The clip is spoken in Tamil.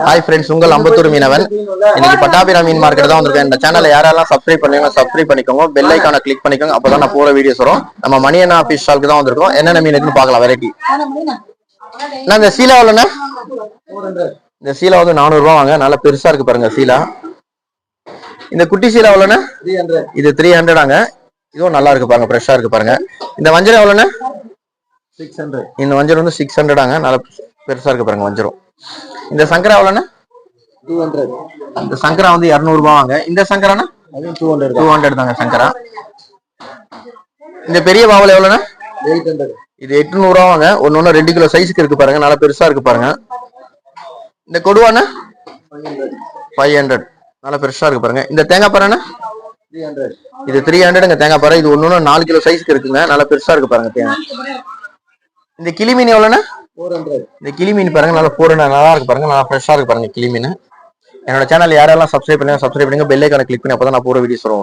ஹாய் ஃப்ரெண்ட்ஸ், உங்கள் அம்பத்தூர் மீனவன். இன்னைக்கு பட்டாபிரா மீன் மார்க்கெட் தான் வந்திருக்கேன். இந்த சேனலை யாரெல்லாம் சப்ஸ்கிரைப் பண்ணுவீங்க சப்ஸ்கிரைப் பண்ணிக்கோங்க, பெல் ஐக்கான கிளிக் பண்ணிக்கோங்க. அப்பதான் நான் போற வீடியோஸ் வரும். நம்ம மணியண்ணா ஃபிஷ் ஸ்டாலுக்கு தான் வந்திருக்கோம். என்னென்ன மீன் இருக்குன்னு பார்க்கலாம். வெரைட்டி இந்த சீலா எவ்வளோண்ணே? இந்த சீலா வந்து 400 ரூபா வாங்க. நல்லா பெருசா இருக்கு பாருங்க சீலா. இந்த குட்டி சீலா எவ்வளோண்ணே? இது 300 இதுவும் நல்லா இருக்கு பாருங்க, ஃப்ரெஷ்ஷா இருக்கு பாருங்க. இந்த வஞ்சரம் எவ்வளோண்ணே? 600. இந்த வஞ்சரம் வந்து 600 நல்லா பெருசா இருக்கு பாருங்க வஞ்சரம். இந்த சங்கரா எவ்வளோண்ணே? 200. இந்த சங்கரா வந்து 200 ரூபா வாங்க. இந்த சங்கரானா 200 தாங்க சங்கரா. இந்த பெரிய பாவல் எவ்வளோண்ணே? 800. இது 800 ரூபா வாங்க. ஒன்னு 2 கிலோ சைஸுக்கு இருக்கு பாருங்க, நல்லா பெருசா இருக்கு பாருங்க. இந்த கொடுவானா 500, நல்லா பெருசா இருக்கு பாருங்க. இந்த தேங்காய் பாறைனா 300. இது 300 தேங்காய் பாறை. இது ஒன்னு 4 கிலோ சைஸ்க்கு இருக்குங்க, நல்லா பெருசா இருக்கு பாருங்க தேங்காய். இந்த கிளி மீன் எவ்வளோண்ணே? 400. இந்த கிளி மீன் பாருங்க, நல்லா 400 நல்லா இருக்கு பாருங்க, நல்லா ஃப்ரெஷ்ஷா இருக்கு பாருங்க கிளி மீன். என்னோட சேனல் யாரெல்லாம் சப்ஸ்கிரைப் பண்ணுங்க பெல் ஐகானை கிளிக் பண்ணி அப்பதான் நான் போற வீடியோஸ் வரும்.